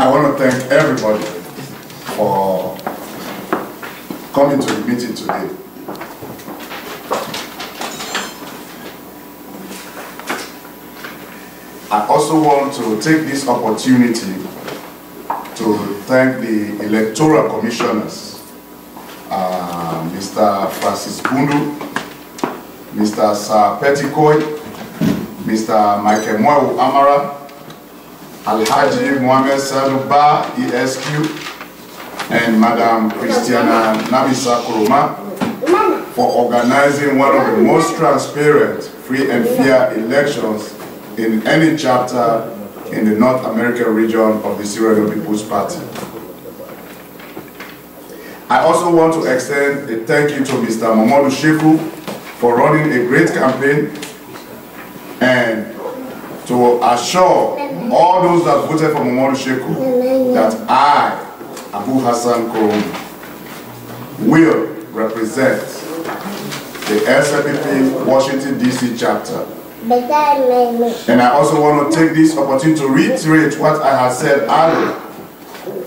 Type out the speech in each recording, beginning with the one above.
I want to thank everybody for coming to the meeting today. I also want to take this opportunity to thank the electoral commissioners, Mr. Francis Bundu, Mr. Sir Petikoy, Mr. Michael Mwewu Amara, Alhaji Mohamed Saduba, ESQ, and Madam Christiana Nabisa Kuruma for organizing one of the most transparent, free and fair elections in any chapter in the North American region of the Sierra Leone People's Party. I also want to extend a thank you to Mr. Momodu Sheku for running a great campaign and to assure all those that voted for Momodu Sheku that I, Abu Hassan Kurum, will represent the SLPP Washington DC chapter. And I also want to take this opportunity to reiterate what I had said earlier,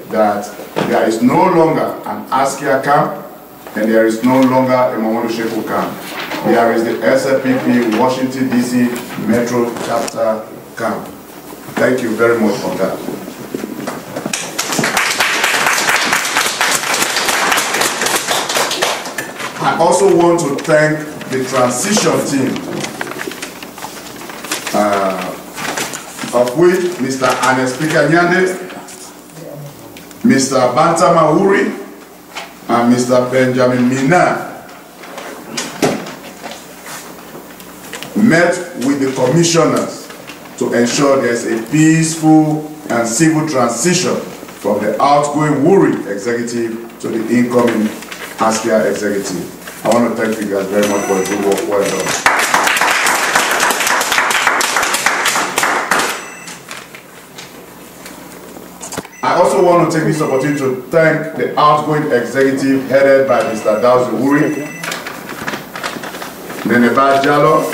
that there is no longer an Askia camp and there is no longer a Momodu Sheku camp. There is the SLPP Washington DC Metro Chapter camp. Thank you very much for that. I also want to thank the transition team, of which Mr. Ernest Pikanyande, Mr. Bantama Uri, and Mr. Benjamin Mina met with the commissioners to ensure there's a peaceful and civil transition from the outgoing Wuri executive to the incoming Askia executive. I want to thank you guys very much for the good work. Well done. I also want to take this opportunity to thank the outgoing executive headed by Mr. Dawsi Wuri, Neneba Jallo,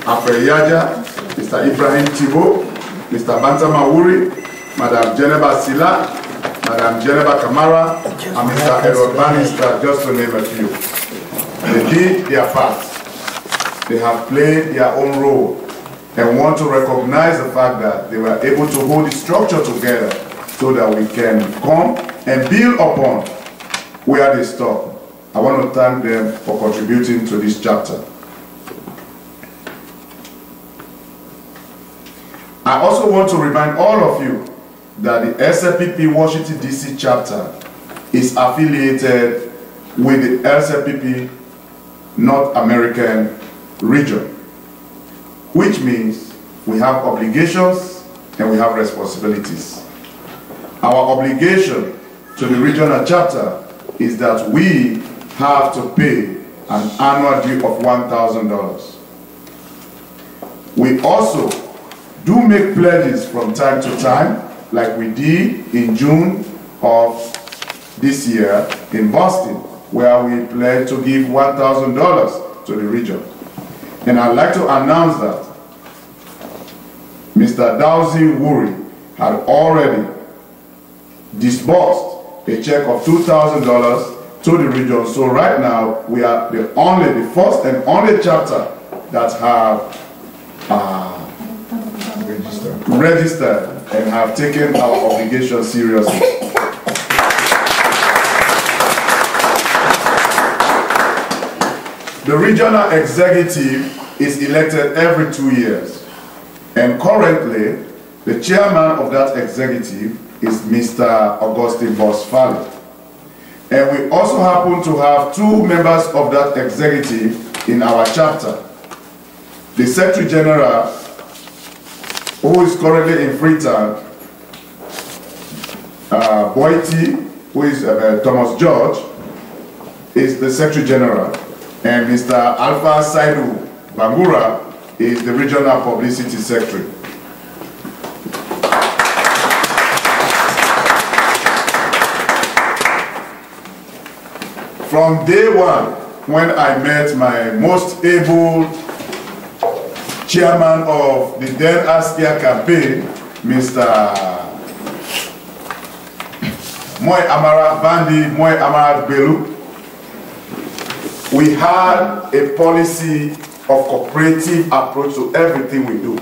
Afreyaja, Mr. Ibrahim Thibault, Mr. Bantama Wuri, Madam Geneva Sila, Madam Geneva Kamara, and Mr. Edward Bannister, just to name a few. They did their part. They have played their own role and want to recognize the fact that they were able to hold the structure together so that we can come and build upon where they stop. I want to thank them for contributing to this chapter. I also want to remind all of you that the SLPP Washington DC chapter is affiliated with the SLPP North American region, which means we have obligations and we have responsibilities. Our obligation to the regional chapter is that we have to pay an annual due of $1,000. We also do make pledges from time to time, like we did in June of this year in Boston, where we pledged to give $1,000 to the region. And I'd like to announce that Mr. Dawsi Wuri had already disbursed a check of $2,000 to the region. So right now, we are the first and only chapter that have registered and have taken our obligation seriously. The regional executive is elected every 2 years, and currently the chairman of that executive is Mr. Augustine Bosfali. And we also happen to have 2 members of that executive in our chapter. The Secretary General, who is currently in Freetown, Boiti, who is Thomas George, is the Secretary General. And Mr. Alpha Saidu Bangura is the Regional Publicity Secretary. From day one, when I met my most able chairman of the then Askia campaign, Mr. Moi Amara Bandi, Moi Amara Belu, we had a policy of cooperative approach to everything we do.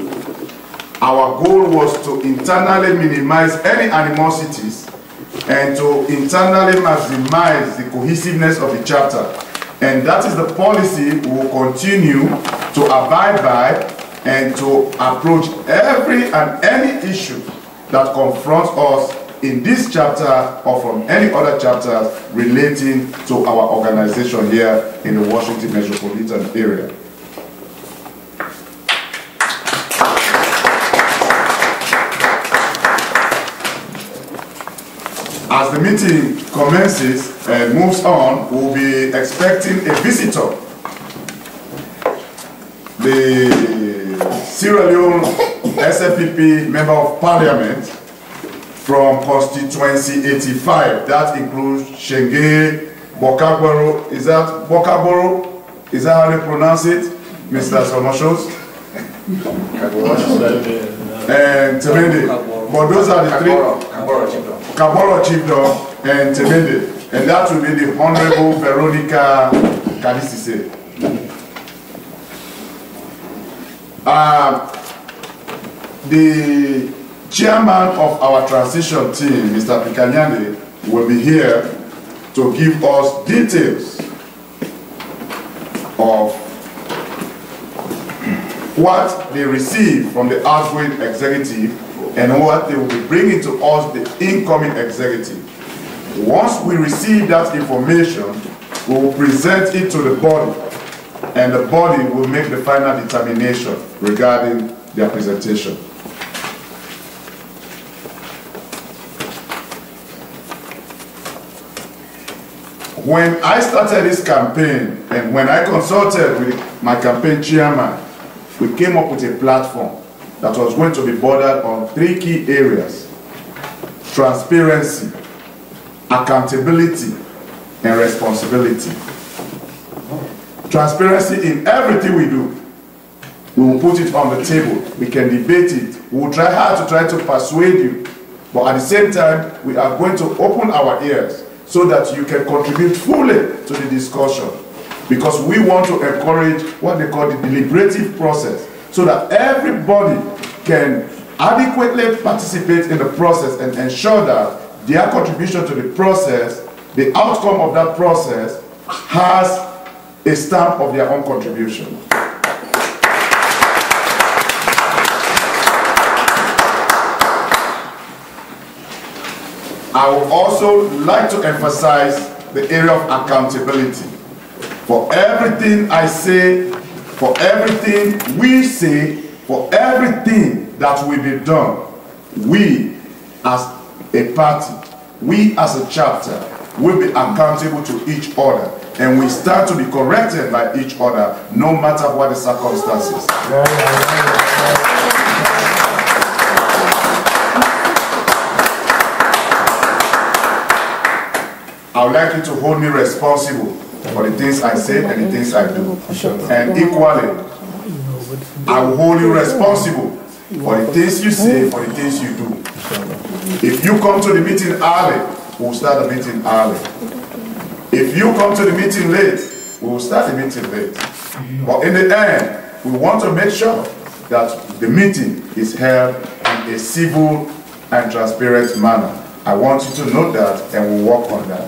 Our goal was to internally minimize any animosities and to internally maximize the cohesiveness of the chapter. And that is the policy we will continue to abide by and to approach every and any issue that confronts us in this chapter or from any other chapters relating to our organization here in the Washington metropolitan area. As the meeting commences and moves on, we'll be expecting a visitor. The Sierra Leone SFPP Member of Parliament from constituency 85. That includes Shenge, Bokaboro. Is that Bokaboro? Is that how they pronounce it? Mr. Somoshos? And Temende. But those are the three. Kaboro Chiefdom and Temende. And that will be the Honorable Veronica Kadisise. The chairman of our transition team, Mr. Pikanyande, will be here to give us details of what they receive from the outgoing executive and what they will be bringing to us, the incoming executive. Once we receive that information, we will present it to the body, and the body will make the final determination regarding their presentation. When I started this campaign and when I consulted with my campaign chairman, we came up with a platform that was going to be bordered on 3 key areas: transparency, accountability, and responsibility. Transparency in everything we do. We will put it on the table. We can debate it. We will try hard to try to persuade you. But at the same time, we are going to open our ears so that you can contribute fully to the discussion. Because we want to encourage what they call the deliberative process, so that everybody can adequately participate in the process and ensure that their contribution to the process, the outcome of that process, has a stamp of their own contribution. I would also like to emphasize the area of accountability. For everything I say, for everything we say, for everything that will be done, we as a party, we as a chapter, will be accountable to each other, and we stand to be corrected by each other, no matter what the circumstances. I would like you to hold me responsible for the things I say and the things I do. And equally, I will hold you responsible for the things you say, for the things you do. If you come to the meeting early, we'll start the meeting early. If you come to the meeting late, we will start the meeting late. But in the end, we want to make sure that the meeting is held in a civil and transparent manner. I want you to know that, and we'll work on that.